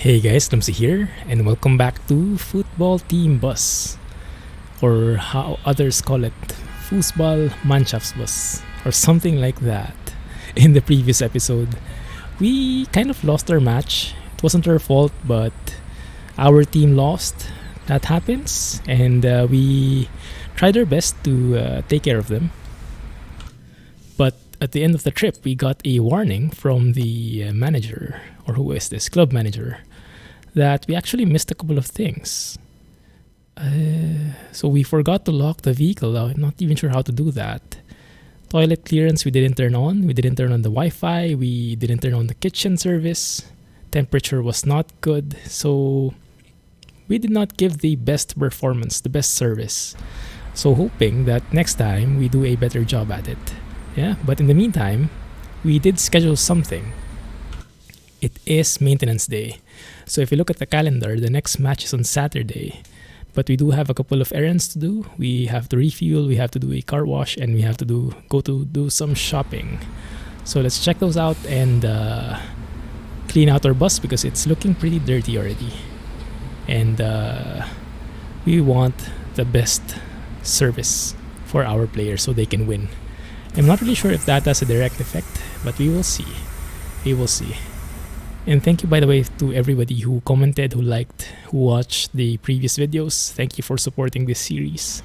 Hey guys, Clumsy here, and welcome back to Football Team Bus, or how others call it, Fußball Mannschaftsbus, or something like that. In the previous episode, we kind of lost our match. It wasn't our fault, but our team lost. That happens, and we tried our best to take care of them. But at the end of the trip, we got a warning from the manager, or who is this, club manager, that we actually missed a couple of things. So we forgot to lock the vehicle. I'm not even sure how to do that. Toilet clearance we didn't turn on. We didn't turn on the Wi-Fi. We didn't turn on the kitchen service. Temperature was not good. So we did not give the best performance, the best service. So hoping that next time we do a better job at it. Yeah, but in the meantime, we did schedule something. It is maintenance day. So if you look at the calendar, the next match is on Saturday. But we do have a couple of errands to do. We have to refuel, we have to do a car wash, and we have to go to do some shopping. So let's check those out and clean out our bus because it's looking pretty dirty already. And we want the best service for our players so they can win. I'm not really sure if that has a direct effect, but we will see. We will see. And thank you, by the way, to everybody who commented, who liked, who watched the previous videos. Thank you for supporting this series.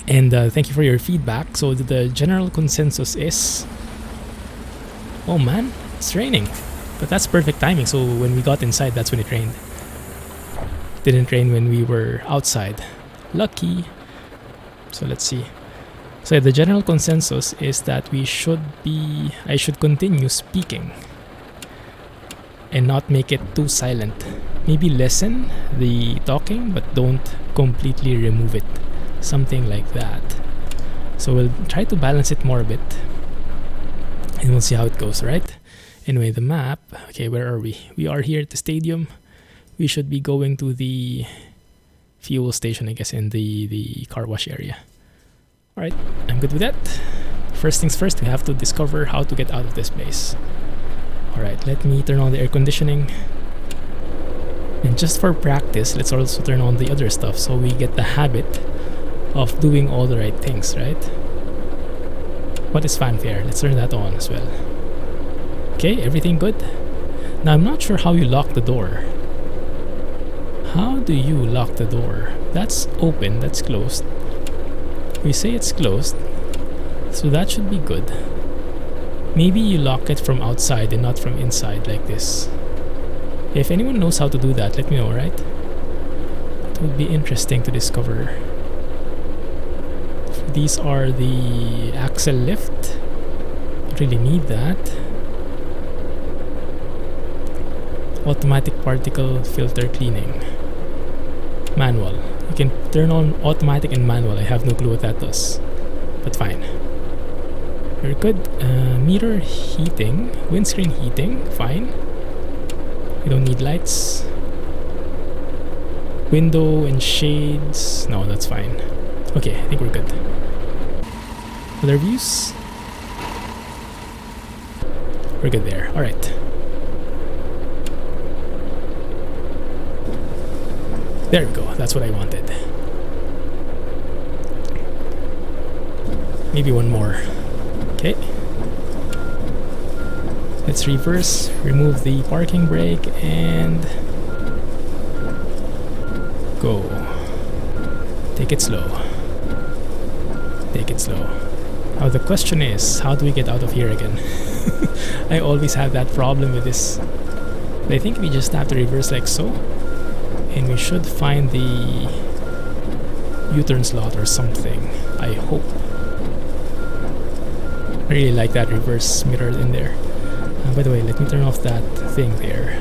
And thank you for your feedback. So the general consensus is... Oh man, it's raining. But that's perfect timing. So when we got inside, that's when it rained. Didn't rain when we were outside. Lucky. So let's see. So the general consensus is that I should continue speaking and not make it too silent. Maybe lessen the talking, but don't completely remove it. Something like that. So we'll try to balance it more a bit. And we'll see how it goes, right? Anyway, the map. Okay, where are we? We are here at the stadium. We should be going to the fuel station, I guess, in the car wash area. Alright, I'm good with that. First things first, we have to discover how to get out of this place. Alright, let me turn on the air conditioning. And just for practice, let's also turn on the other stuff so we get the habit of doing all the right things, right? What is fanfare? Let's turn that on as well. Okay, everything good? Now, I'm not sure how you lock the door. How do you lock the door? That's open, that's closed. We say it's closed, so that should be good. Maybe you lock it from outside and not from inside like this. If anyone knows how to do that, let me know, right? It would be interesting to discover. These are the axle lift. Don't really need that. Automatic particle filter cleaning. Manual. You can turn on automatic and manual. I have no clue what that does, but fine. Very good. Mirror heating, windscreen heating, fine. We don't need lights. Window and shades, no, that's fine. Okay, I think we're good. Other views? We're good there. Alright. There we go, that's what I wanted. Maybe one more. Okay. Let's reverse, remove the parking brake, and go. Take it slow. Take it slow. Now the question is, how do we get out of here again? I always have that problem with this. But I think we just have to reverse like so. And we should find the U-turn slot or something, I hope. I really like that reverse mirror in there. By the way, let me turn off that thing there.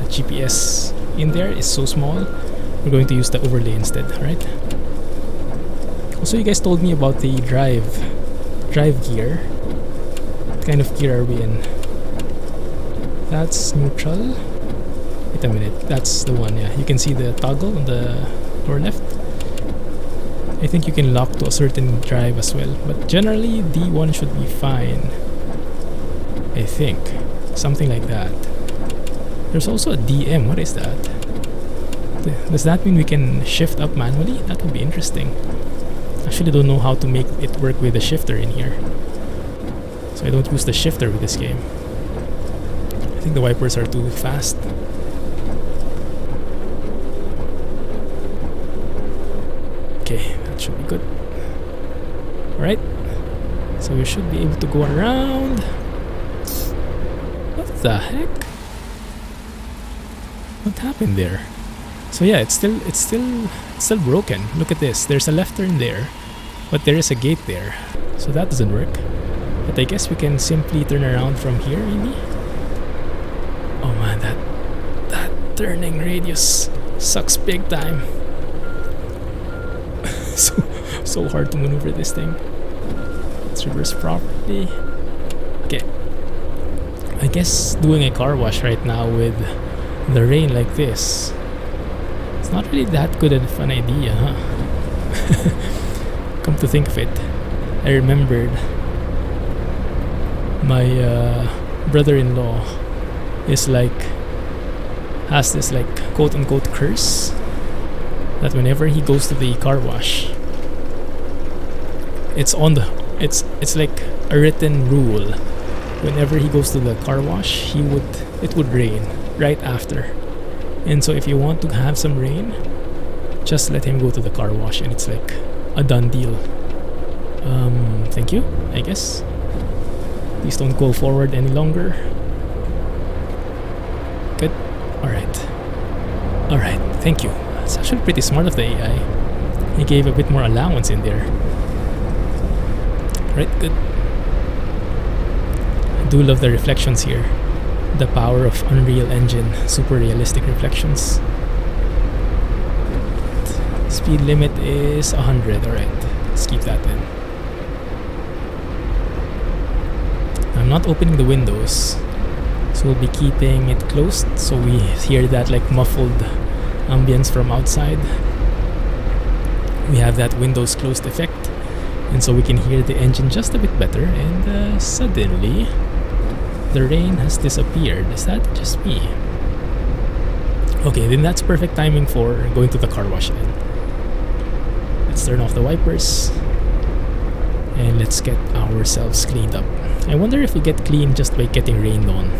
The GPS in there is so small. We're going to use the overlay instead, right? Also, you guys told me about the drive gear. What kind of gear are we in? That's neutral. Wait a minute, that's the one, yeah. You can see the toggle on the lower left. I think you can lock to a certain drive as well, but generally D1 should be fine. I think. Something like that. There's also a DM. What is that? Does that mean we can shift up manually? That would be interesting. Actually don't know how to make it work with the shifter in here. So I don't use the shifter with this game. I think the wipers are too fast. Okay, that should be good. Alright. So we should be able to go around. What the heck? What happened there? So yeah, it's still broken. Look at this. There's a left turn there, but there is a gate there. So that doesn't work. But I guess we can simply turn around from here, maybe? Oh man, that turning radius sucks big time. so hard to maneuver this thing. Let's reverse properly. Okay. I guess doing a car wash right now with the rain like this, it's not really that good of an idea, huh? Come to think of it, I remembered my brother-in-law has this quote-unquote curse that whenever he goes to the car wash, it's like a written rule. Whenever he goes to the car wash, it would rain right after. And so if you want to have some rain, just let him go to the car wash and it's like a done deal. Thank you, I guess. Please don't go forward any longer. Good. Alright, thank you. It's actually pretty smart of the AI. He gave a bit more allowance in there. Right, good. I do love the reflections here. The power of Unreal Engine, super realistic reflections. Speed limit is 100. Alright, let's keep that then. I'm not opening the windows, so we'll be keeping it closed so we hear that muffled ambience from outside. We have that windows closed effect, and so we can hear the engine just a bit better. And suddenly the rain has disappeared. Is that just me? Okay, then that's perfect timing for going to the car wash then. Let's turn off the wipers and let's get ourselves cleaned up. I wonder if we get clean just by getting rained on.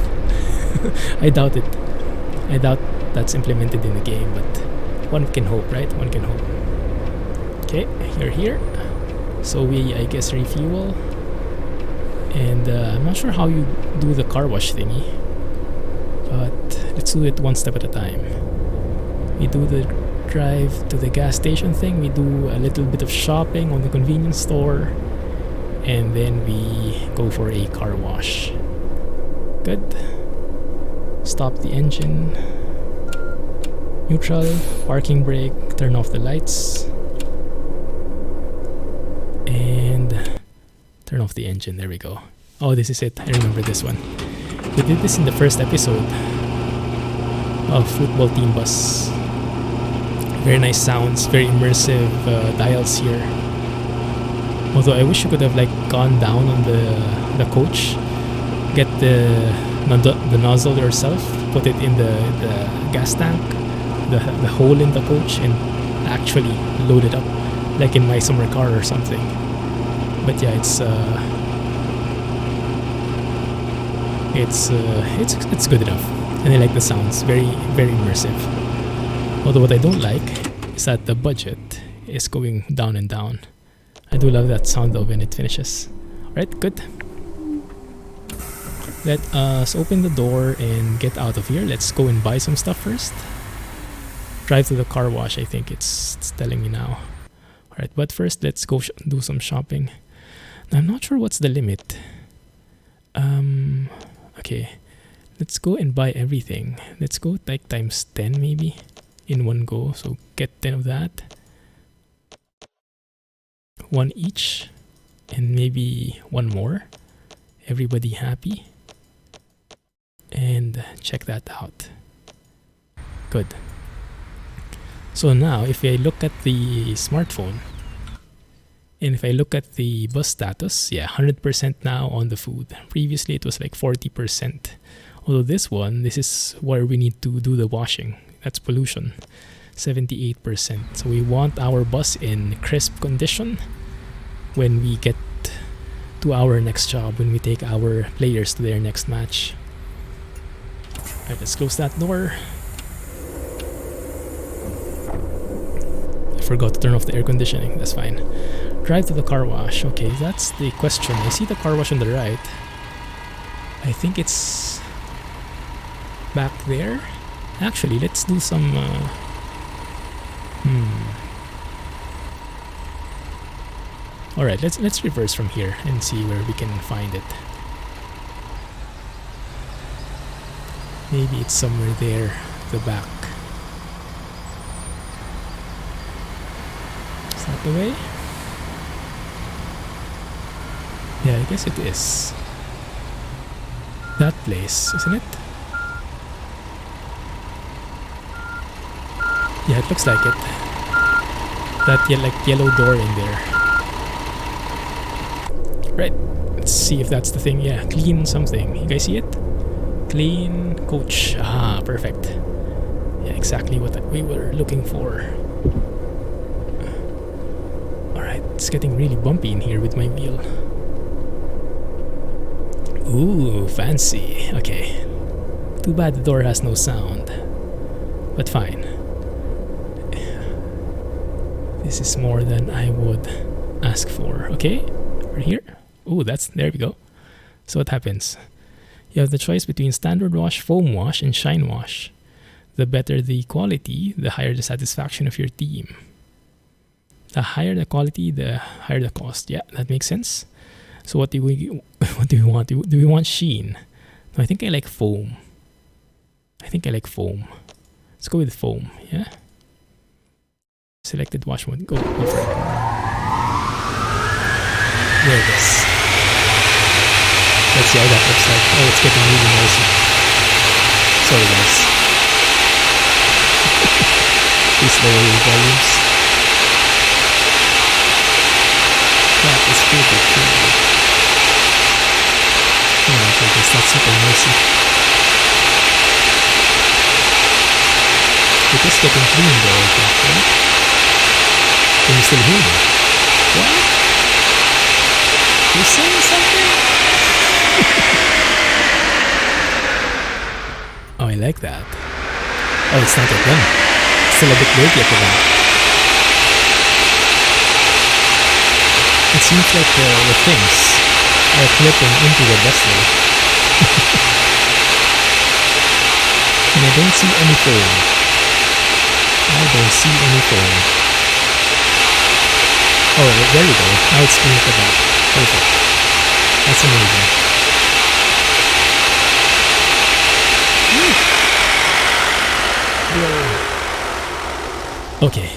I doubt it. I doubt that's implemented in the game, but one can hope, right? One can hope. Okay, you're here. So we, I guess, refuel. And I'm not sure how you do the car wash thingy, but let's do it one step at a time. We do the drive to the gas station thing, we do a little bit of shopping on the convenience store, and then we go for a car wash. Good. Stop the engine. Neutral, parking brake, turn off the lights. And turn off the engine, there we go. Oh, this is it, I remember this one. We did this in the first episode of Football Team Bus. Very nice sounds, very immersive dials here. Although I wish you could have gone down on the coach, get the nozzle yourself, put it in the gas tank, the hole in the coach, and actually load it up like in my summer car or something. But yeah, it's good enough, and I like the sounds, very very immersive. Although what I don't like is that the budget is going down and down. I do love that sound though when it finishes. Alright, good. Let us open the door and get out of here. Let's go and buy some stuff first. Drive to the car wash, I think it's telling me now. Alright, but first let's go do some shopping. Now, I'm not sure what's the limit. Okay, let's go and buy everything. Let's go times 10 maybe in one go. So get 10 of that. One each, and maybe one more. Everybody happy. And check that out. Good. So now if I look at the smartphone, and if I look at the bus status, yeah, 100% now on the food. Previously it was 40% Although this is where we need to do the washing. That's pollution, 78%. So we want our bus in crisp condition when we get to our next job, when we take our players to their next match. Alright, let's close that door. I forgot to turn off the air conditioning, that's fine. Drive to the car wash. Okay, that's the question. I see the car wash on the right. I think it's back there. Actually, let's do some Alright, let's reverse from here and see where we can find it. Maybe it's somewhere there, the back. Is that the way? Yeah, I guess it is. That place, isn't it? Yeah, it looks like it. That yellow door in there. Right, let's see if that's the thing. Yeah, clean something. You guys see it? Clean coach. Ah, perfect. Yeah, exactly what we were looking for. Alright, it's getting really bumpy in here with my wheel. Ooh, fancy. Okay. Too bad the door has no sound. But fine. This is more than I would ask for. Okay, we're here. Ooh, there we go. So what happens? You have the choice between standard wash, foam wash, and shine wash. The better the quality, the higher the satisfaction of your team. The higher the quality, the higher the cost. Yeah, that makes sense. So what do we want? Do we want sheen? No, I think I like foam. Let's go with foam. Yeah. Selected wash mode. Go for it. There it is. Let's see how that looks like. Oh, it's getting really noisy. Sorry, guys. Please lower your volumes. That is pretty cool. Oh my goodness, that's super noisy. It is getting clean though, I think, right? Can you still hear me? What? You're saying something? Oh, I like that. Oh, it's not yet done. It's still a bit dirty after that. It seems like the things are clipping into the vessel. And I don't see any foam. Oh, there we go. Now it's clean at the back. Perfect. That's amazing. Okay.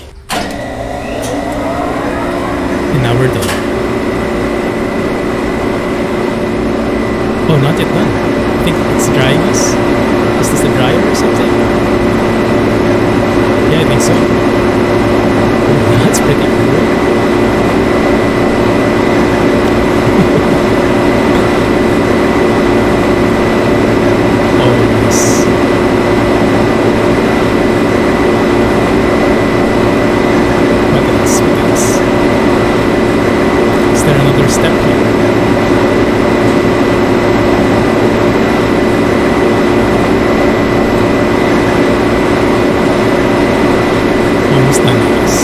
And now we're done. Oh, not yet done. I think it's drying us. Is this the dryer or something? Yeah, I think so. That's pretty cool. Oh, nice. What else? Is there another step here? Almost done, I guess.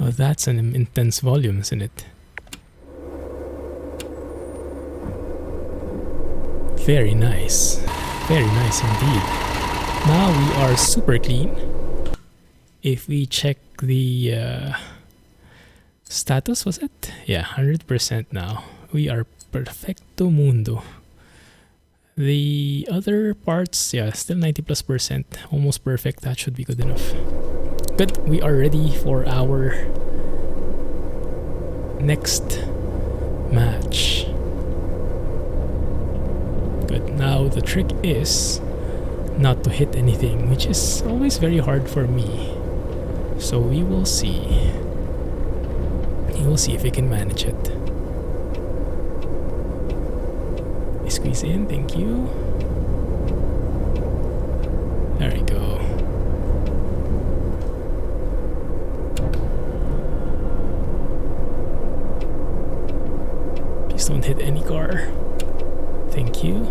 Oh, that's an intense volume, isn't it? Very nice. Very nice indeed. Now we are super clean. If we check the status, was it? Yeah, 100% now. We are perfecto mundo. The other parts, yeah, still 90+%. Almost perfect. That should be good enough. Good. We are ready for our next match. Good. Now the trick is not to hit anything, which is always very hard for me. So we will see. We will see if we can manage it. Squeeze in, thank you. There we go. Please don't hit any car. Thank you.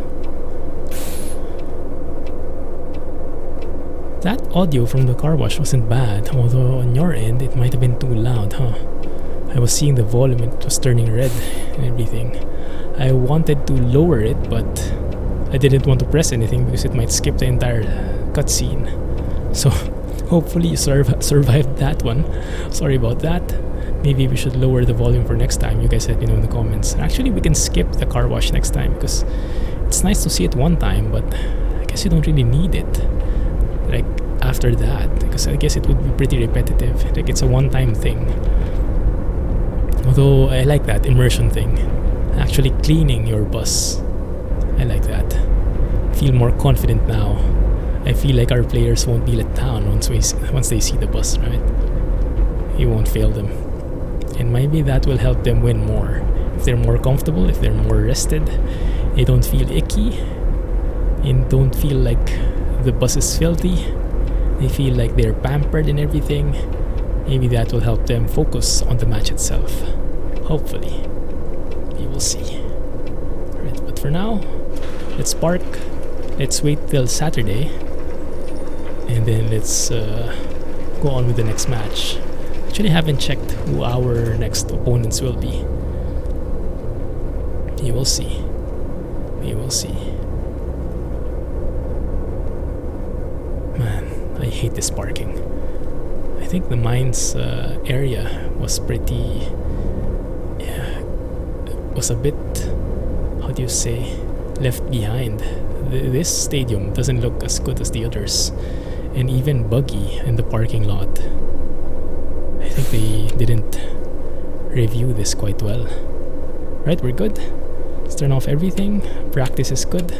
That audio from the car wash wasn't bad, although on your end it might have been too loud, huh? I was seeing the volume, it was turning red and everything. I wanted to lower it, but I didn't want to press anything because it might skip the entire cutscene. So hopefully you survived that one. Sorry about that. Maybe we should lower the volume for next time. You guys let me know in the comments. Actually, we can skip the car wash next time because it's nice to see it one time, but I guess you don't really need it like after that, because I guess it would be pretty repetitive. Like it's a one-time thing. Although I like that immersion thing. Actually cleaning your bus. I like that. Feel more confident now. I feel like our players won't be let down once they see the bus, right? You won't fail them. And maybe that will help them win more. If they're more comfortable, if they're more rested, they don't feel icky, and don't feel like the bus is filthy. They feel like they're pampered and everything. Maybe that will help them focus on the match itself. Hopefully. We will see. Alright, but for now, let's park. Let's wait till Saturday. And then let's go on with the next match. Actually, I haven't checked who our next opponents will be. We will see. We will see. Man, I hate this parking. I think the mines area was pretty... was a bit, how do you say, left behind. This stadium doesn't look as good as the others, and even buggy in the parking lot. I think they didn't review this quite well. Right, we're good. Let's turn off everything. Practice is good.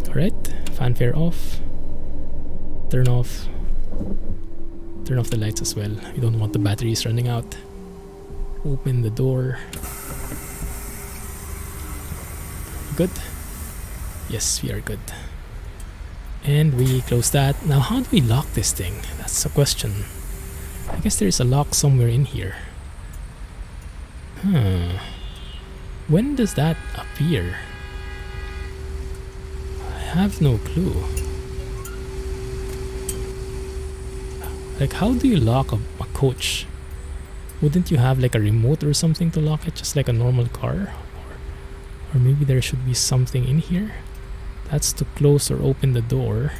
Alright, fanfare off. Turn off the lights as well. We don't want the batteries running out. Open the door. Good? Yes, we are good. And we close that. Now, how do we lock this thing? That's a question. I guess there is a lock somewhere in here. When does that appear? I have no clue. Like, how do you lock a coach? Wouldn't you have like a remote or something to lock it, just like a normal car? Or maybe there should be something in here. That's to close or open the door.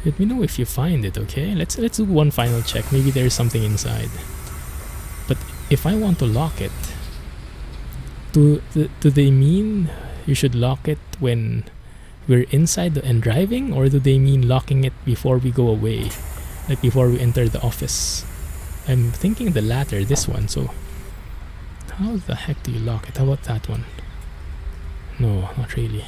Let me know if you find it, okay? Let's do one final check. Maybe there is something inside. But if I want to lock it, do they mean you should lock it when we're inside and driving, or do they mean locking it before we go away? Like before we enter the office? I'm thinking the latter, this one. So how the heck do you lock it? How about that one? No, not really.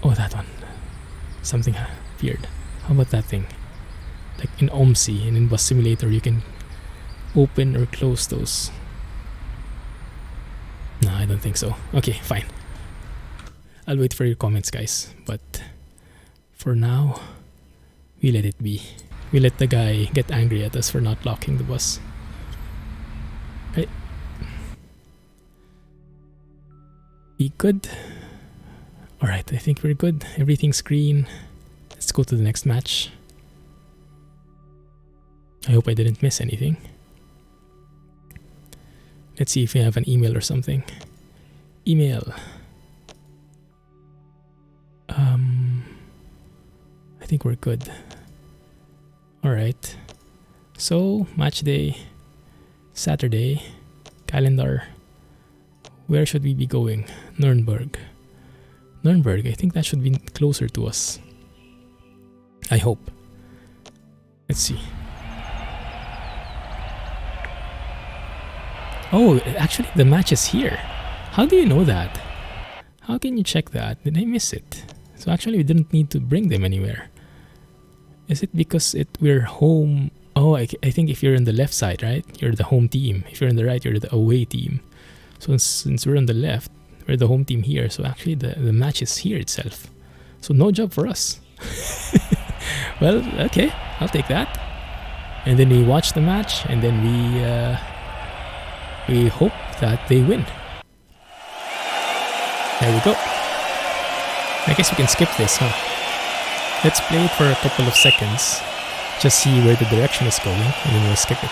Oh, that one. Something appeared. How about that thing? Like in OMSI and in Bus Simulator, you can open or close those. No, I don't think so. Okay, fine. I'll wait for your comments, guys. But for now, we let it be. We let the guy get angry at us for not locking the bus. Right? Be good. Alright, I think we're good. Everything's green. Let's go to the next match. I hope I didn't miss anything. Let's see if we have an email or something. Email. I think we're good. Alright. So, match day. Saturday. Calendar. Where should we be going? Nuremberg. Nuremberg, I think that should be closer to us. I hope. Let's see. Oh, actually the match is here. How do you know that? How can you check that? Did I miss it? So actually we didn't need to bring them anywhere. Is it because we're home? Oh, I think if you're on the left side, right? You're the home team. If you're on the right, you're the away team. So since we're on the left, we're the home team here. So actually the match is here itself. So no job for us. Well, okay, I'll take that. And then we watch the match, and then we hope that they win. There we go. I guess we can skip this, huh? Let's play it for a couple of seconds. Just see where the direction is going, and then we'll skip it.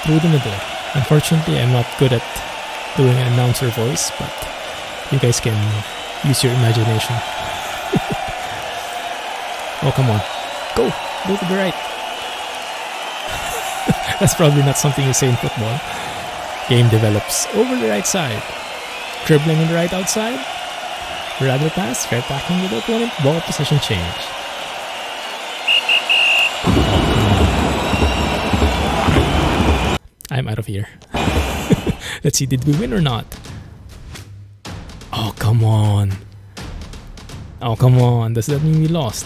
Through the middle. Unfortunately, I'm not good at doing an announcer voice, but you guys can use your imagination. Oh, come on. Go to the right. That's probably not something you say in football. Game develops over the right side. Dribbling on the right outside. Rather pass, fair tackling with the opponent, ball position change. I'm out of here. Let's see, did we win or not? Oh, come on. Oh, come on. Does that mean we lost?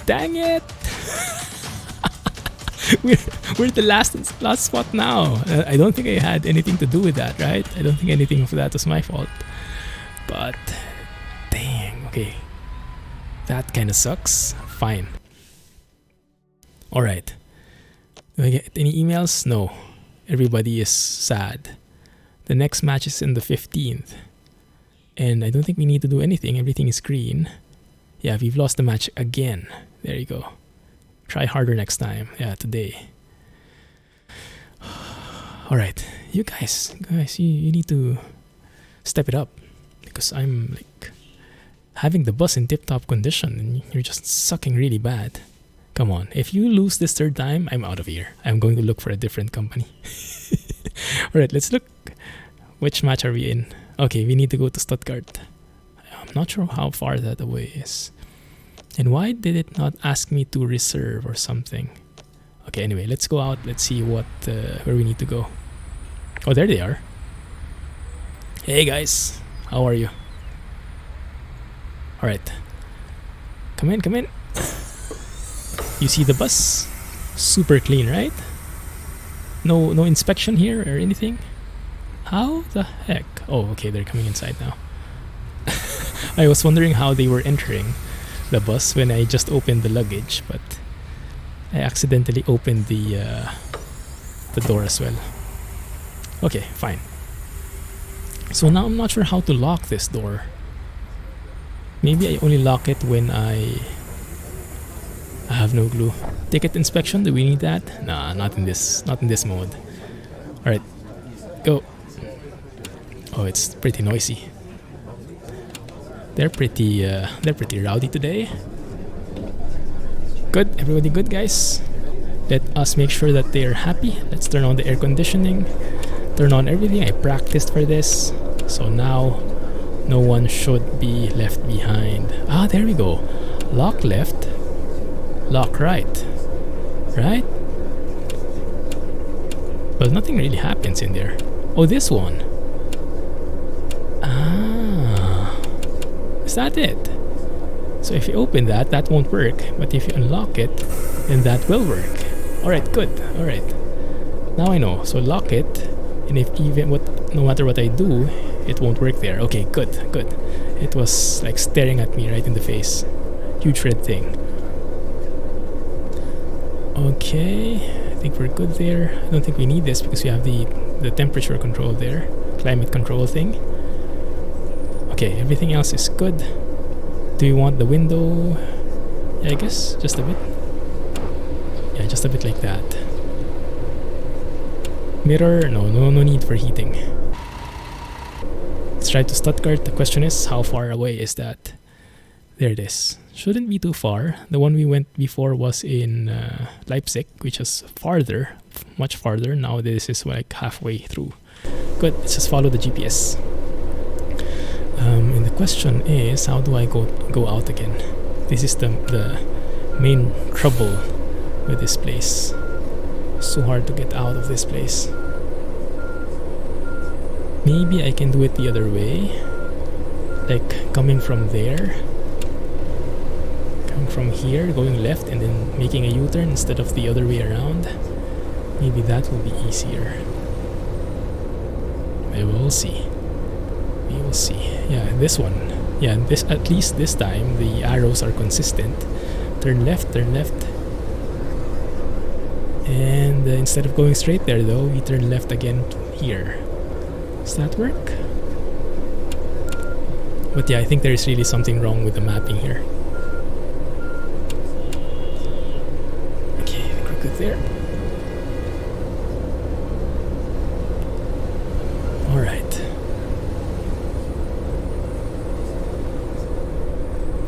Dang it! we're the last spot now. I don't think I had anything to do with that, right? I don't think anything of that was my fault. But dang, okay. That kind of sucks. Fine. Alright. Do I get any emails? No. Everybody is sad. The next match is in the 15th. And I don't think we need to do anything. Everything is green. Yeah, we've lost the match again. There you go. Try harder next time. Yeah, today. Alright. You guys, you need to step it up. Because I'm like having the bus in tip-top condition and you're just sucking really bad. Come on, if you lose this third time, I'm out of here. I'm going to look for a different company. Alright, let's look. Which match are we in? Okay, we need to go to Stuttgart. I'm not sure how far that away is. And why did it not ask me to reserve or something? Okay, anyway, let's go out. Let's see what where we need to go. Oh, there they are. Hey guys, how are you? Alright. Come in, come in. You see the bus? Super clean, right? No inspection here or anything? How the heck? Oh, okay, they're coming inside now. I was wondering how they were entering the bus when I just opened the luggage, but I accidentally opened the door as well. Okay, fine. So now I'm not sure how to lock this door. Maybe I only lock it when I have no clue. Ticket inspection, do we need that? Nah, not in this mode. Alright, go. Oh, it's pretty noisy. They're pretty rowdy today. Good, everybody good, guys? Let us make sure that they're happy. Let's turn on the air conditioning. Turn on everything. I practiced for this. So now, no one should be left behind. Ah, there we go. Lock left. Lock right. Right? Well, nothing really happens in there. Oh, this one. Ah. Is that it? So if you open that, that won't work. But if you unlock it, then that will work. Alright, good. Alright. Now I know. So lock it. And if no matter what I do, it won't work there. Okay, good, good. It was like staring at me right in the face. Huge red thing. Okay, I think we're good there. I don't think we need this because we have the temperature control there. Climate control thing. Okay, everything else is good. Do you want the window? Yeah, I guess just a bit. Yeah, just a bit like that. Mirror, no need for heating. Let's try to Stuttgart. The question is, how far away is that? There it is. Shouldn't be too far. The one we went before was in Leipzig, which is farther, much farther. Now this is like halfway through. Good, let's just follow the GPS. And the question is, how do I go out again? This is the main trouble with this place. So hard to get out of this place. Maybe I can do it the other way. Like coming from there. Coming from here, going left and then making a U-turn instead of the other way around. Maybe that will be easier. We will see. We will see. Yeah, this one. Yeah, this at least this time the arrows are consistent. Turn left, turn left. And instead of going straight there though, we turn left again here. Does that work? But yeah, I think there is really something wrong with the mapping here. Okay, I think we're good there. Alright.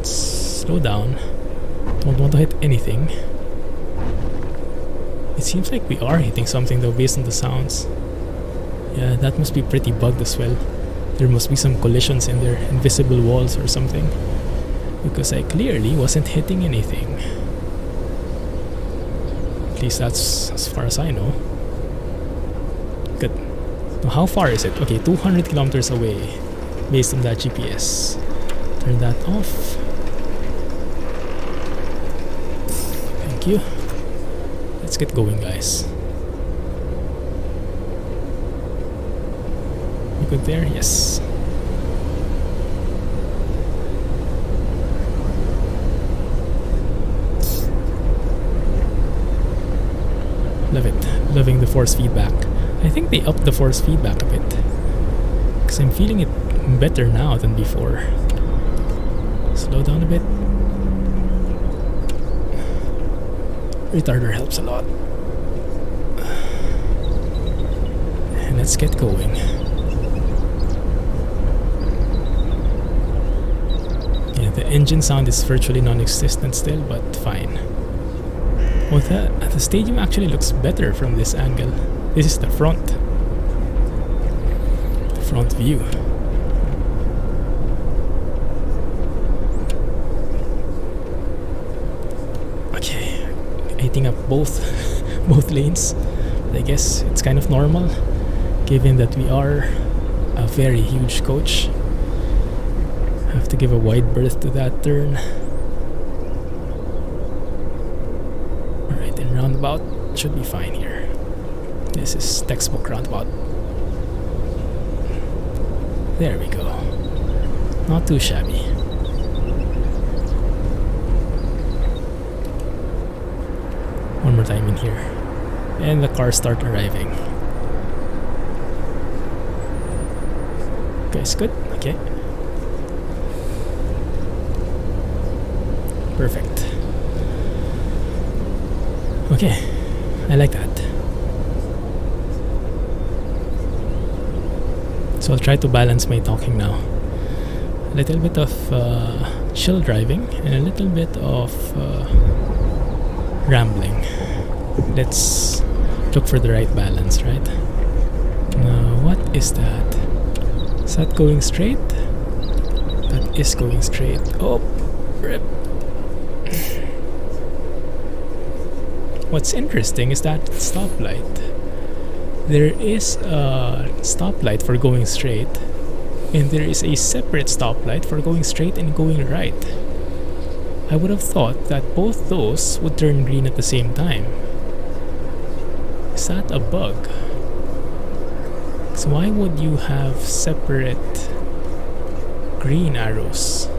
Slow down. Don't want to hit anything. It seems like we are hitting something though based on the sounds. Yeah, that must be pretty bugged as well. There must be some collisions in their invisible walls or something. Because I clearly wasn't hitting anything. At least that's as far as I know. Good. Now how far is it? Okay, 200 kilometers away based on that GPS. Turn that off. Thank you. Let's get going, guys. You good there? Yes. Love it. Loving the force feedback. I think they upped the force feedback a bit. Because I'm feeling it better now than before. Slow down a bit. Retarder helps a lot. And let's get going. Yeah, the engine sound is virtually non-existent still, but fine. Oh, the stadium actually looks better from this angle. This is the front. The front view. Okay, hitting up both lanes. But I guess it's kind of normal, given that we are a very huge coach. Have to give a wide berth to that turn. Alright, then roundabout should be fine here. This is textbook roundabout. There we go. Not too shabby. One more time in here. And the cars start arriving. Guys, good? Okay. Perfect. Okay. I like that. So I'll try to balance my talking now. A little bit of chill driving and a little bit of rambling. Let's look for the right balance, right? Now, what is that? Is that going straight? That is going straight. Oh, rip. What's interesting is that stoplight. There is a stoplight for going straight, and there is a separate stoplight for going straight and going right. I would have thought that both those would turn green at the same time. Is that a bug? So why would you have separate green arrows?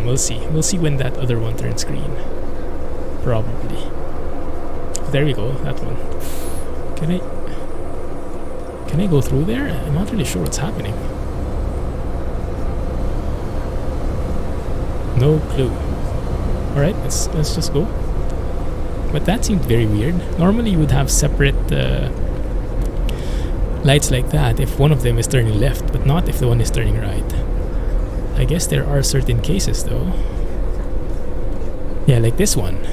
We'll see. We'll see when that other one turns green. Probably. There we go, that one. Can I go through there? I'm not really sure what's happening. No clue. Alright, let's just go. But that seemed very weird. Normally you would have separate lights like that if one of them is turning left, but not if the one is turning right. I guess there are certain cases though. Yeah, like this one.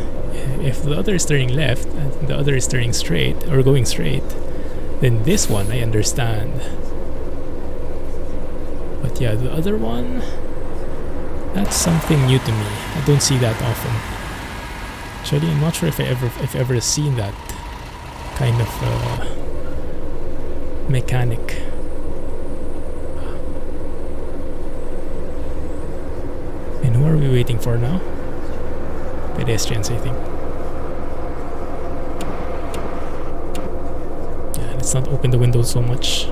If the other is turning left and the other is turning straight or going straight, then this one I understand. But yeah, the other one, that's something new to me. I don't see that often. Actually, I'm not sure if I've ever seen that kind of mechanic. And who are we waiting for now? Pedestrians, I think. Yeah, let's not open the window so much,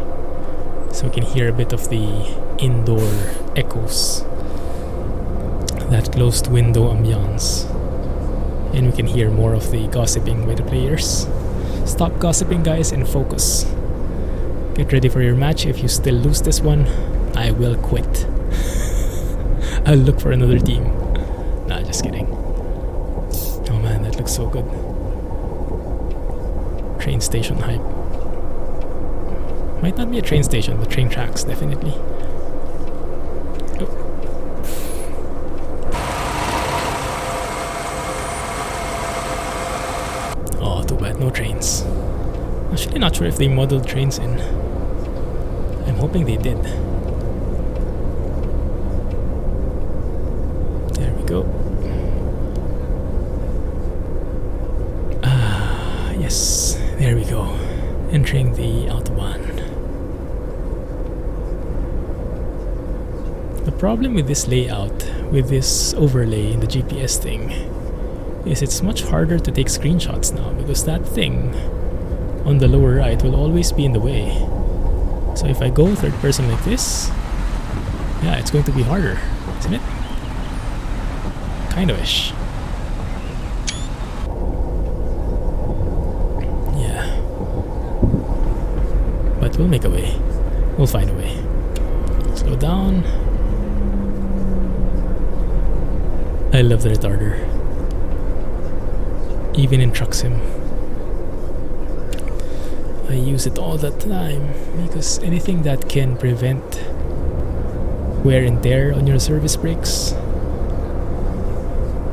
so we can hear a bit of the indoor echoes. That closed window ambiance. And we can hear more of the gossiping by the players. Stop gossiping, guys, and focus. Get ready for your match. If you still lose this one, I will quit. I'll look for another team. Nah, just kidding. Oh man, that looks so good. Train station hype. Might not be a train station, but train tracks, definitely. Oh, too bad, no trains. Actually, not sure if they modeled trains in. I'm hoping they did. There we go. Ah, yes, there we go. Entering the Autobahn. The problem with this layout, with this overlay in the GPS thing, is it's much harder to take screenshots now because that thing on the lower right will always be in the way. So if I go third person like this, yeah, it's going to be harder, isn't it? Kind of ish. Yeah. But we'll make a way. We'll find a way. Slow down. I love the retarder. Even in truck sim. I use it all the time because anything that can prevent wear and tear on your service brakes,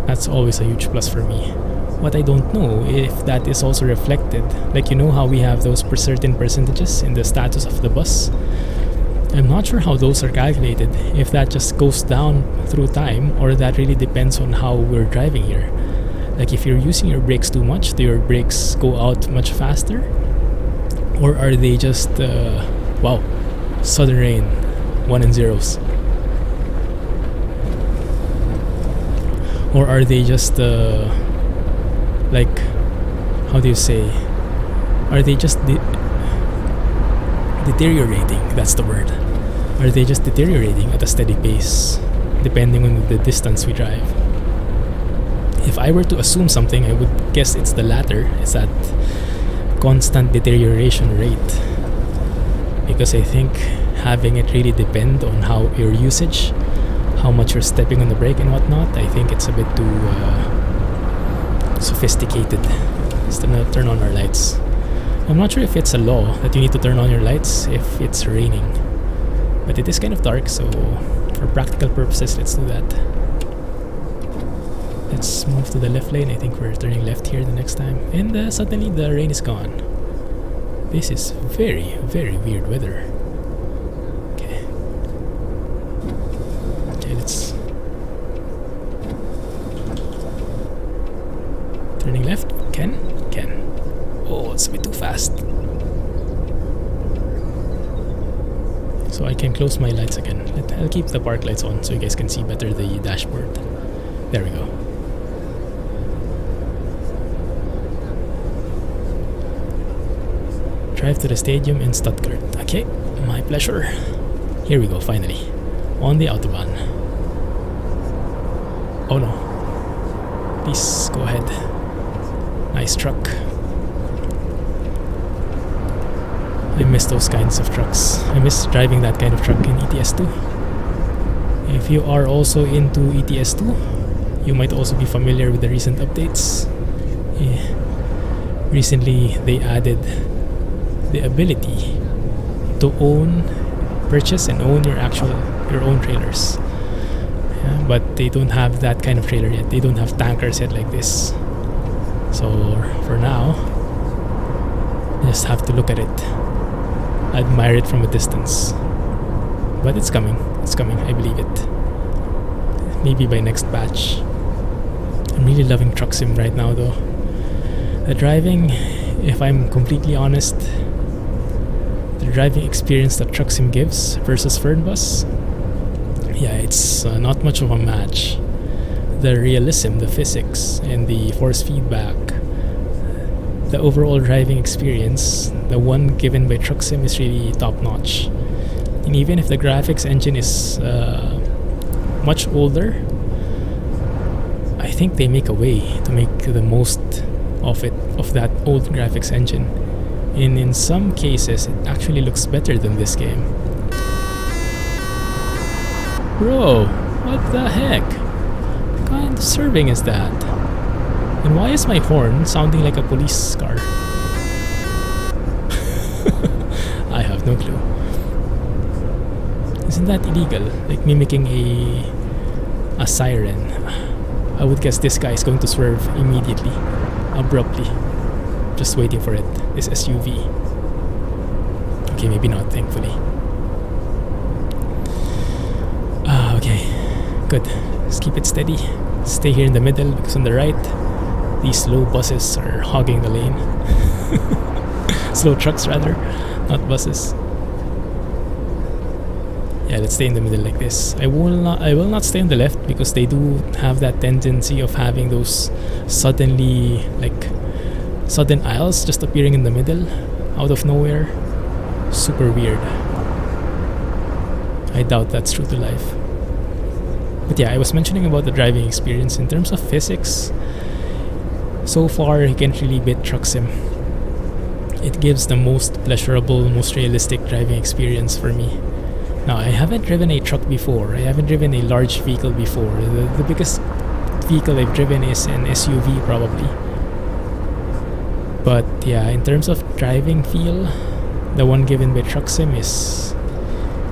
that's always a huge plus for me. What I don't know if that is also reflected, like you know how we have those certain percentages in the status of the bus. I'm not sure how those are calculated, if that just goes down through time or that really depends on how we're driving here. Like if you're using your brakes too much, do your brakes go out much faster? Or are they just, wow, sudden rain, 1 and zeros? Or are they just, like, how do you say? Are they just deteriorating? That's the word. Are they just deteriorating at a steady pace, depending on the distance we drive? If I were to assume something, I would guess it's the latter. It's that constant deterioration rate, because I think having it really depend on how your usage, how much you're stepping on the brake and whatnot, I think it's a bit too sophisticated. Let's turn on our lights. I'm not sure if it's a law that you need to turn on your lights if it's raining, but it is kind of dark, so for practical purposes, let's do that. Let's move to the left lane. I think we're turning left here the next time. And suddenly the rain is gone. This is very, very weird weather. Okay. Okay, let's... Turning left? Can? Oh, it's a bit too fast. So I can close my lights again. I'll keep the park lights on so you guys can see better the dashboard. There we go. Drive to the stadium in Stuttgart. Okay, my pleasure. Here we go, finally. On the Autobahn. Oh no. Please, go ahead. Nice truck. I miss those kinds of trucks. I miss driving that kind of truck in ETS2. If you are also into ETS2, you might also be familiar with the recent updates. Recently, they added the ability to purchase and own your own trailers. Yeah, but they don't have that kind of trailer yet. They don't have tankers yet like this. So for now, you just have to look at it, admire it from a distance. But it's coming. I believe it. Maybe by next batch, I'm really loving Truck Sim right now though. The driving, if I'm completely honest, the driving experience that Truck Sim gives versus Fernbus, yeah, it's not much of a match. The realism, the physics, and the force feedback, the overall driving experience, the one given by Truck Sim is really top notch. And even if the graphics engine is much older, I think they make a way to make the most of it, of that old graphics engine. And in some cases, it actually looks better than this game. Bro, what the heck? What kind of serving is that? And why is my horn sounding like a police car? I have no clue. Isn't that illegal? Like mimicking a siren. I would guess this guy is going to swerve immediately, abruptly. Just waiting for it. This SUV. Okay, maybe not, thankfully. Okay, good. Just keep it steady. Stay here in the middle because on the right, these slow buses are hogging the lane. Slow trucks rather, not buses. Yeah, let's stay in the middle like this. I will not stay on the left because they do have that tendency of having those sudden aisles just appearing in the middle out of nowhere. Super weird. I doubt that's true to life. But yeah, I was mentioning about the driving experience. In terms of physics, so far you can't really beat Truck Sim. It gives the most pleasurable, most realistic driving experience for me. Now, I haven't driven a truck before. I haven't driven a large vehicle before. The biggest vehicle I've driven is an SUV probably. But yeah, in terms of driving feel, the one given by Truck Sim is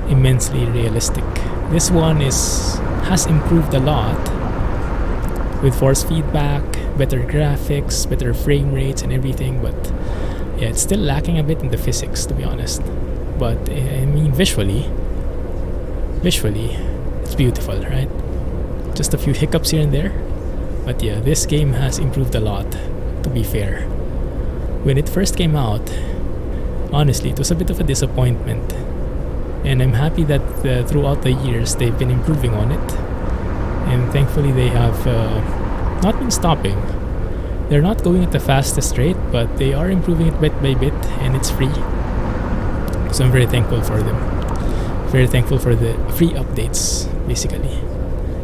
immensely realistic. This one has improved a lot with force feedback, better graphics, better frame rates and everything, but yeah, it's still lacking a bit in the physics, to be honest. But I mean, visually it's beautiful, right? Just a few hiccups here and there, but yeah, this game has improved a lot, to be fair. When it first came out, honestly, it was a bit of a disappointment, and I'm happy that throughout the years they've been improving on it, and thankfully they have not been stopping. They're not going at the fastest rate, but they are improving it bit by bit, and it's free, so I'm very thankful for them. Very thankful for the free updates, basically,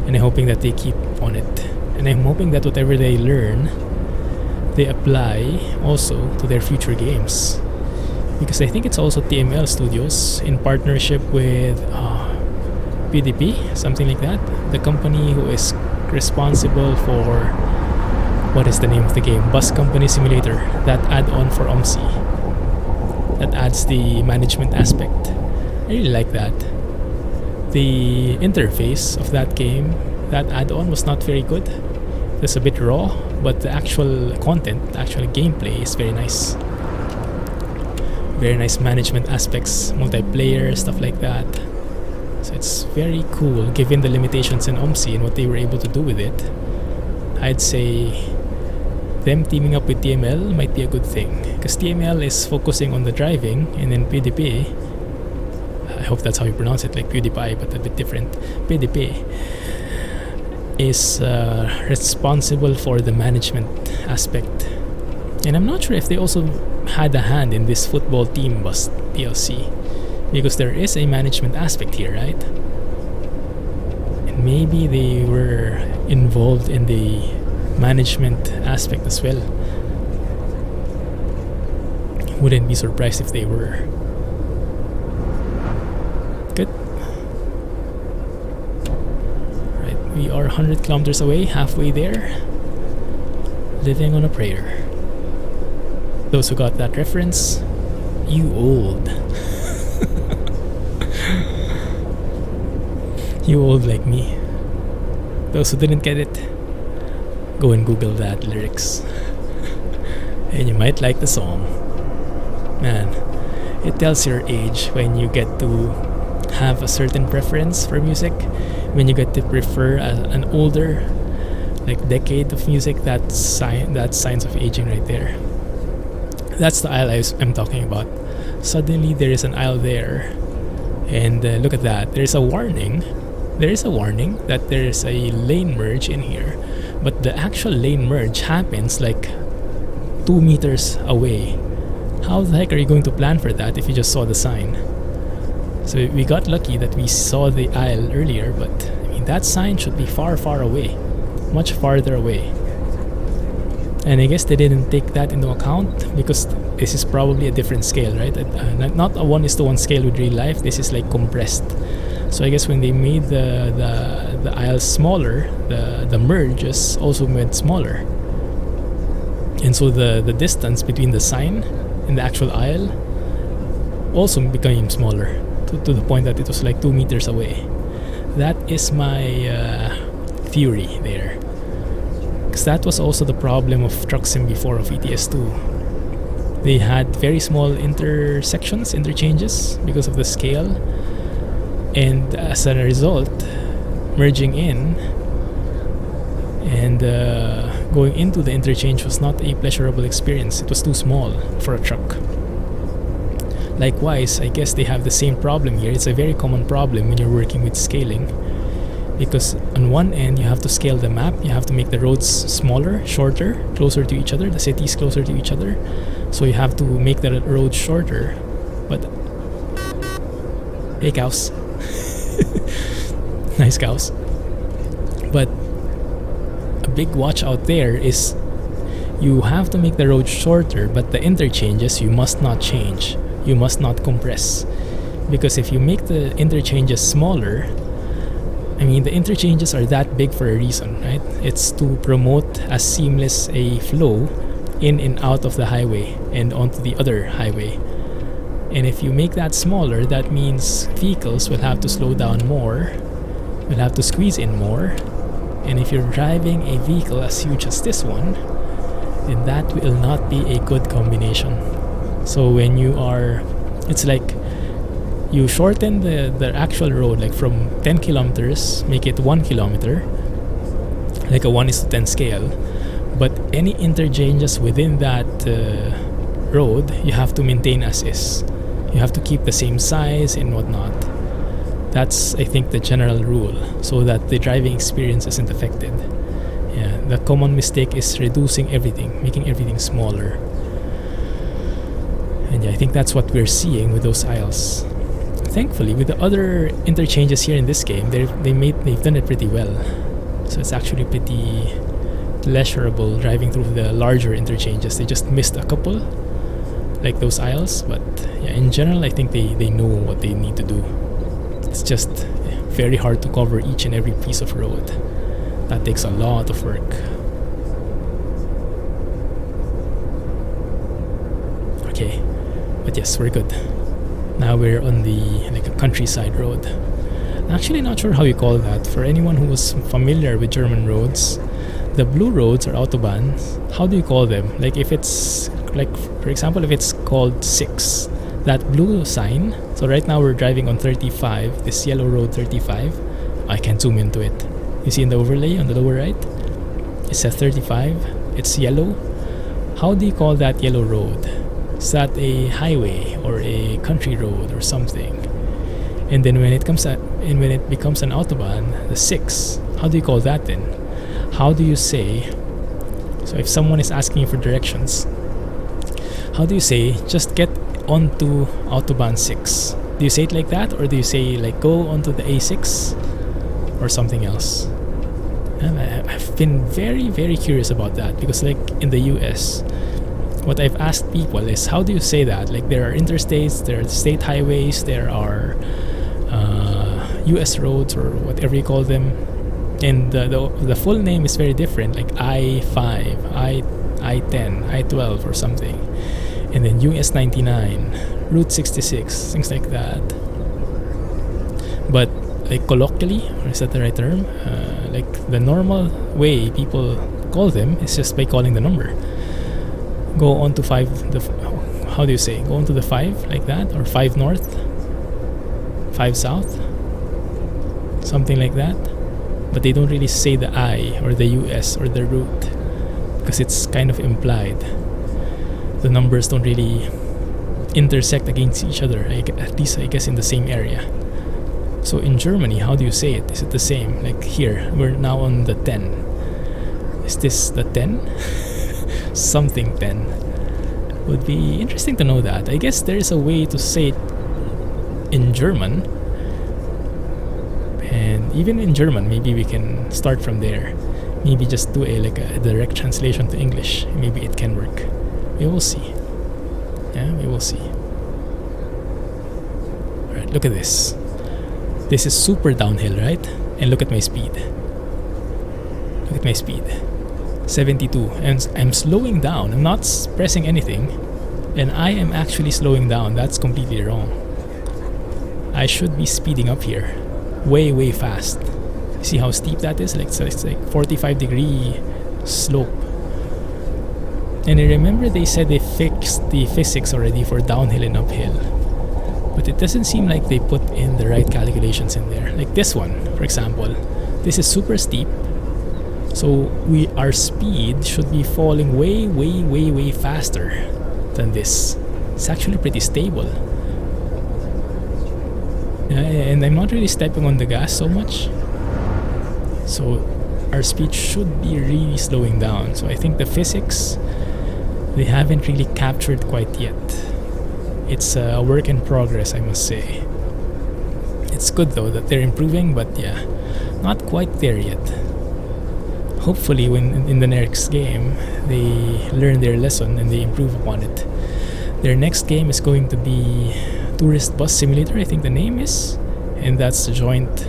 and I'm hoping that they keep on it, and I'm hoping that whatever they learn, they apply also to their future games, because I think it's also TML Studios in partnership with PDP, something like that, the company who is responsible for, what is the name of the game, Bus Company Simulator, that add-on for OMSI that adds the management aspect. I really like that. The interface of that game, that add-on, was not very good. It's a bit raw, but the actual content, the actual gameplay is very nice. Very nice management aspects, multiplayer, stuff like that. So it's very cool given the limitations in OMSI and what they were able to do with it. I'd say them teaming up with TML might be a good thing, because TML is focusing on the driving, and then PDP, I hope that's how you pronounce it, like PewDiePie but a bit different, PDP is responsible for the management aspect. And I'm not sure if they also had a hand in this football team bus DLC, because there is a management aspect here, right? And maybe they were involved in the management aspect as well. Wouldn't be surprised if they were. Good. Right, we are 100 kilometers away, halfway there. Living on a prayer. Those who got that reference, you old. You old like me. Those who didn't get it, go and Google that lyrics. And you might like the song. Man, it tells your age when you get to have a certain preference for music, when you get to prefer an older like decade of music, that's signs of aging right there. That's the aisle I'm talking about. Suddenly there is an aisle there, and look at that. There is a warning that there is a lane merge in here, but the actual lane merge happens like 2 meters away. How the heck are you going to plan for that if you just saw the sign? So we got lucky that we saw the aisle earlier, but I mean, that sign should be far, far away, much farther away. And I guess they didn't take that into account because this is probably a different scale, right? Not a 1:1 scale with real life. This is like compressed. So I guess when they made the aisles smaller, the merges also made smaller. And so the distance between the sign and the actual aisle also became smaller to the point that it was like 2 meters away. That is my theory there. Because that was also the problem of Truck Sim before of ETS2. They had very small interchanges because of the scale. And as a result, merging in and going into the interchange was not a pleasurable experience. It was too small for a truck. Likewise, I guess they have the same problem here. It's a very common problem when you're working with scaling, because on one end you have to scale the map, you have to make the roads smaller, shorter, closer to each other, the cities closer to each other. So you have to make the roads shorter. But hey, cows. Nice cows. But a big watch out there is you have to make the road shorter, but the interchanges you must not change. You must not compress. Because if you make the interchanges smaller, I mean, the interchanges are that big for a reason, right? It's to promote as seamless a flow in and out of the highway and onto the other highway. And if you make that smaller, that means vehicles will have to slow down more, will have to squeeze in more. And if you're driving a vehicle as huge as this one, then that will not be a good combination. So when you are, it's like you shorten the actual road, like from 10 kilometers, make it 1 kilometer, like a 1:10 scale. But any interchanges within that road, you have to maintain as is. You have to keep the same size and whatnot. That's, I think, the general rule, so that the driving experience isn't affected. Yeah, the common mistake is reducing everything, making everything smaller. And yeah, I think that's what we're seeing with those aisles. Thankfully, with the other interchanges here in this game, they've done it pretty well. So it's actually pretty pleasurable driving through the larger interchanges. They just missed a couple, like those aisles, but yeah, in general, I think they know what they need to do. It's just very hard to cover each and every piece of road. That takes a lot of work. Okay, but yes, we're good. Now we're on a countryside road. I'm actually not sure how you call that. For anyone who was familiar with German roads, the blue roads or autobahns, how do you call them? Like if it's, like for example, if it's called 6, that blue sign, so right now we're driving on 35, this yellow road 35, I can zoom into it. You see in the overlay on the lower right, it says 35, it's yellow. How do you call that yellow road? Is that a highway or a country road or something? And then when it becomes an autobahn, the 6, how do you call that then? How do you say, so if someone is asking you for directions, how do you say, just get onto Autobahn 6? Do you say it like that, or do you say like go onto the A6 or something else? And I've been very, very curious about that, because like in the US, what I've asked people is, how do you say that? Like there are interstates, there are state highways, there are US roads or whatever you call them, and the full name is very different, like I-5, I-10, I-12 or something. And then US 99, Route 66, things like that. But like colloquially, or is that the right term? Like the normal way people call them is just by calling the number. Go on to 5, how do you say? Go on to the 5, like that? Or 5 north, 5 south? Something like that. but they don't really say the I or the US or the root because it's kind of implied. The numbers don't really intersect against each other, at least I guess in the same area. So in Germany, how do you say it? Is it the same? Like here, we're now on the 10. Is this the 10? Something 10. Would be interesting to know that. I guess there is a way to say it in German. And even in German, maybe we can start from there. Maybe just do a direct translation to English. Maybe it can work. We will see. Yeah, we will see. Alright, look at this. This is super downhill, right? And look at my speed. Look at my speed. 72. And I'm slowing down. I'm not pressing anything. And I am actually slowing down. That's completely wrong. I should be speeding up here. Way fast. See how steep that is? It's like 45-degree slope. And I remember they said they fixed the physics already for downhill and uphill. But it doesn't seem like they put in the right calculations in there. Like this one, for example. This is super steep. So our speed should be falling way faster than this. It's actually pretty stable. And I'm not really stepping on the gas so much. So our speed should be really slowing down. So I think the physics, they haven't really captured quite yet. It's a work in progress, I must say. It's good though that they're improving, but yeah, not quite there yet. Hopefully when in the next game they learn their lesson and they improve upon it. Their next game is going to be Tourist Bus Simulator, I think the name is, and that's a joint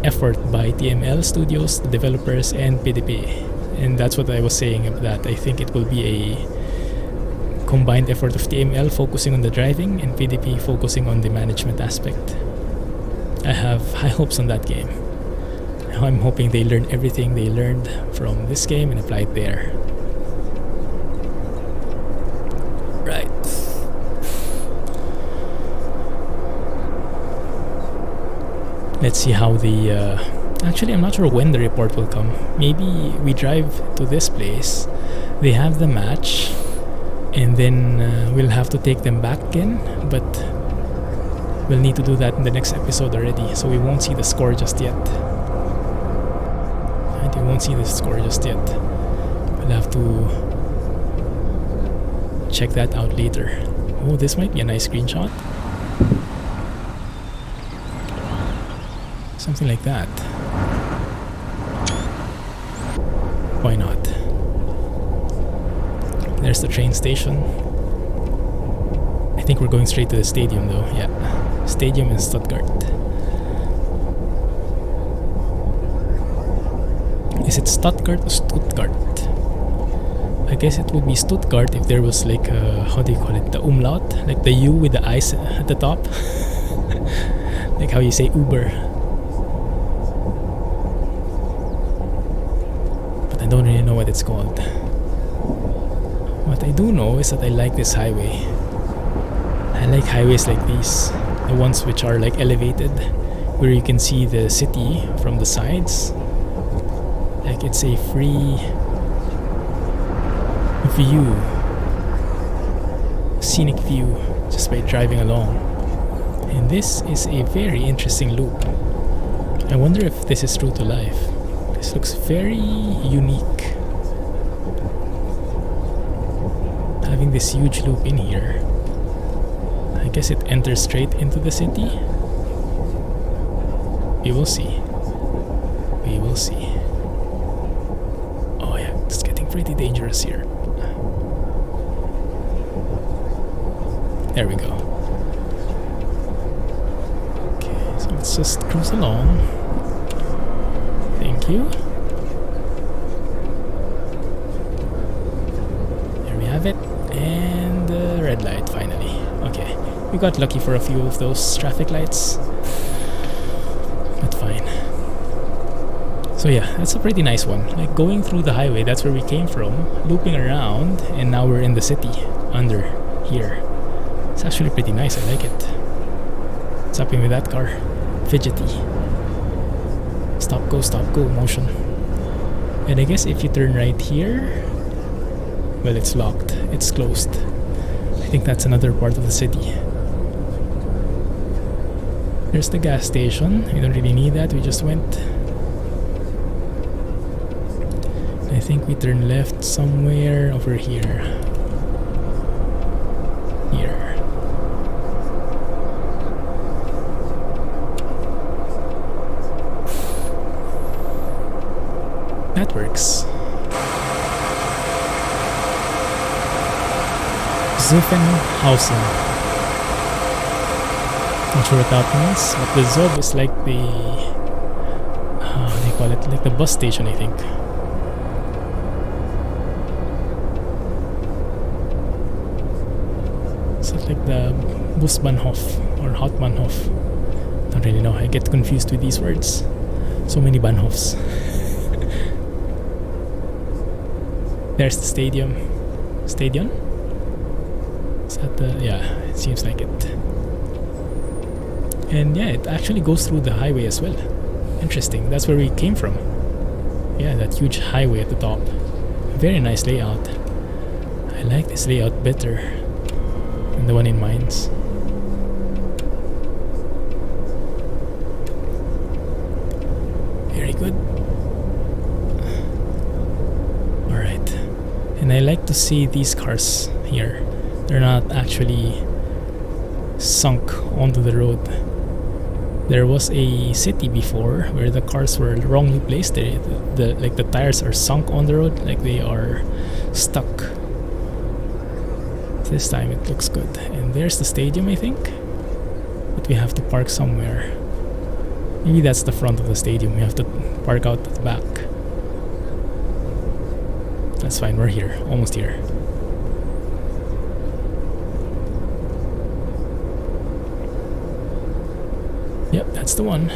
effort by TML Studios, the developers, and PDP. And that's what I was saying about that. I think it will be a combined effort of TML focusing on the driving and PDP focusing on the management aspect. I have high hopes on that game. I'm hoping they learn everything they learned from this game and apply it there. Right. Let's see how the... Actually, I'm not sure when the report will come. Maybe we drive to this place, they have the match, and then we'll have to take them back again, but we'll need to do that in the next episode already, so we won't see the score just yet. And we won't see the score just yet. We'll have to check that out later. Oh, this might be a nice screenshot. Something like that. Why not? There's the train station. I think we're going straight to the stadium though. Yeah. Stadium in Stuttgart. Is it Stuttgart or Stuttgart? I guess it would be Stuttgart if there was like a, how do you call it? The umlaut? Like the U with the ice at the top? Like how you say Uber. But I don't really know what it's called. What I do know is that I like this highway. I like highways like these. The ones which are like elevated, where you can see the city from the sides. Like it's a free view, scenic view, just by driving along. And this is a very interesting loop. I wonder if this is true to life. This looks very unique. Having this huge loop in here. I guess it enters straight into the city. We will see. We will see. Oh yeah, it's getting pretty dangerous here. There we go. Okay, so let's just cruise along. Thank you. There we have it. And the red light finally. Okay, we got lucky for a few of those traffic lights. But fine. So yeah, that's a pretty nice one. Like going through the highway, that's where we came from, looping around, and now we're in the city under here. It's actually pretty nice, I like it. What's happening with that car? Fidgety. Stop, go motion. And I guess if you turn right here, well, it's locked. It's closed. I think that's another part of the city. There's the gas station. We don't really need that. We just went. I think we turn left somewhere over here. Here. That works. Zuffenhausen. Not sure what that means, but the Zob is like the what do you call it? Like the bus station, I think. So it's like the Busbahnhof or Hauptbahnhof. Don't really know. I get confused with these words. So many Bahnhofs. There's the stadium. Stadion? Is that the... yeah, it seems like it. And yeah, it actually goes through the highway as well. Interesting. That's where we came from. Yeah, that huge highway at the top. Very nice layout. I like this layout better than the one in Mainz. Very good. Alright. And I like to see these cars here. They're not actually sunk onto the road. There was a city before where the cars were wrongly placed. The tires are sunk on the road, like they are stuck. This time it looks good. And there's the stadium, I think. But we have to park somewhere. Maybe that's the front of the stadium. We have to park out at the back. That's fine, we're here. Almost here. Yep, that's the one.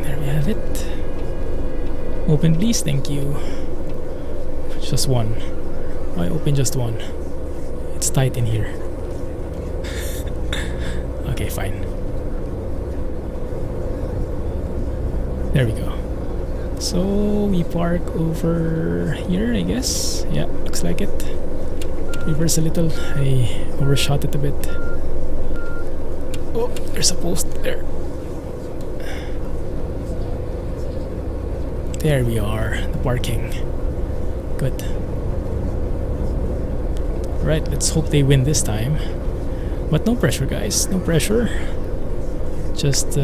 There we have it. Open please, thank you. Just one. Why open just one? It's tight in here. Okay, fine. There we go. So we park over here, I guess. Yeah, looks like it. Reverse a little. I overshot it a bit. Oh, there's a post there. There we are, the parking. Good. Right, let's hope they win this time. But no pressure, guys. No pressure. Just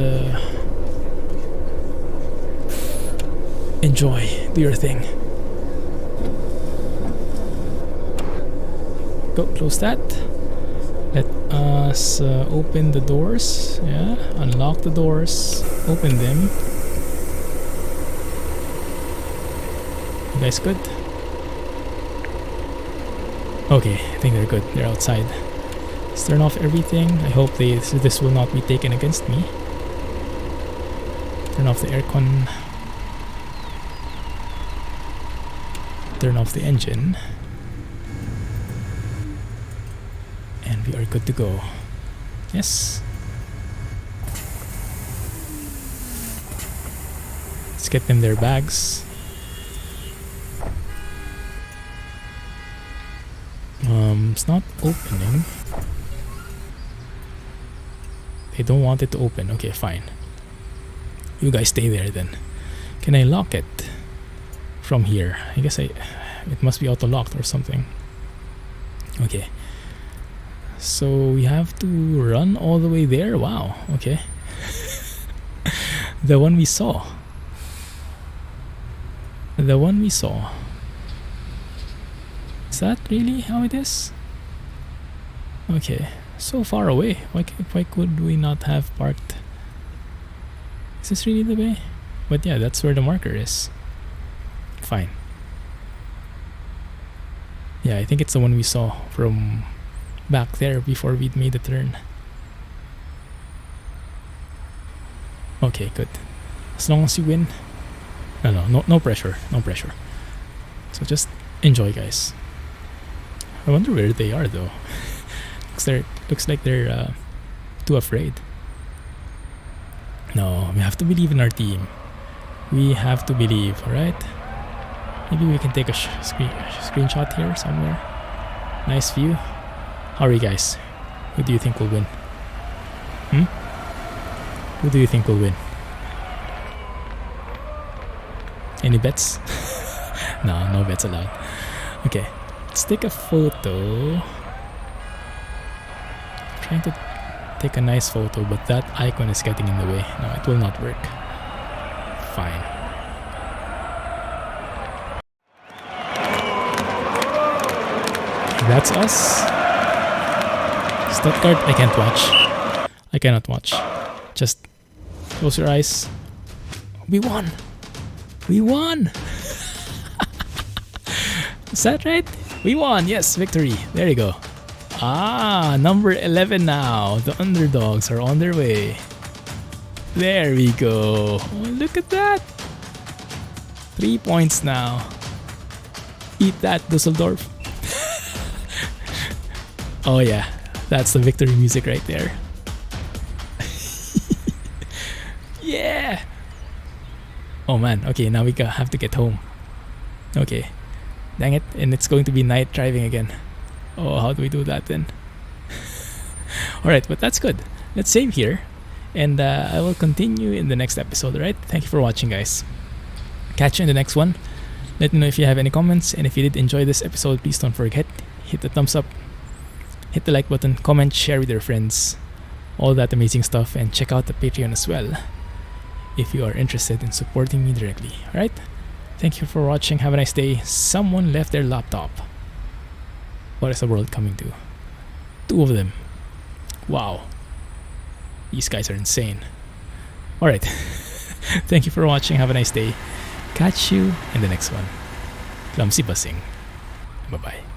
enjoy. Do your thing. Go, close that. Let us open the doors. Yeah, unlock the doors. Open them. You guys good? Okay, I think they're good. They're outside. Let's turn off everything. I hope this will not be taken against me. Turn off the aircon. Turn off the engine. And we are good to go. Yes. Let's get them their bags. It's not opening. They don't want it to open. Okay, fine. You guys stay there then. Can I lock it from here? I guess it must be auto-locked or something. Okay. So we have to run all the way there. Wow. Okay. The one we saw. The one we saw. Is that really how it is? Okay. So far away. Why could we not have parked? Is this really the way? But yeah, that's where the marker is. Fine. Yeah, I think it's the one we saw from back there before we'd made the turn. Okay, good. As long as you win. No pressure. No pressure. So just enjoy, guys. I wonder where they are though. Looks like they're too afraid. No, we have to believe in our team. We have to believe, alright? Maybe we can take a screenshot here somewhere. Nice view. How are you guys? Who do you think will win? Who do you think will win? Any bets? No bets allowed. Okay, let's take a photo. Trying to take a nice photo, but that icon is getting in the way. No, it will not work. Fine. That's us. Stuttgart, I can't watch. I cannot watch. Just close your eyes. We won! We won! Is that right? We won! Yes, victory. There you go. Number 11 now. The underdogs are on their way. There we go. Oh, look at that. 3 points now. Eat that, Dusseldorf. Oh yeah, that's the victory music right there. Yeah. Oh man, okay, now we have to get home. Okay. Dang it, and it's going to be night driving again. Oh, how do we do that then? Alright, but that's good. Let's save here. And I will continue in the next episode, alright? Thank you for watching, guys. Catch you in the next one. Let me know if you have any comments. And if you did enjoy this episode, please don't forget, hit the thumbs up, hit the like button, comment, share with your friends. All that amazing stuff. And check out the Patreon as well, if you are interested in supporting me directly, alright? Thank you for watching. Have a nice day. Someone left their laptop. What is the world coming to? 2 of them. Wow. These guys are insane. Alright. Thank you for watching. Have a nice day. Catch you in the next one. Clumsy busing. Bye-bye.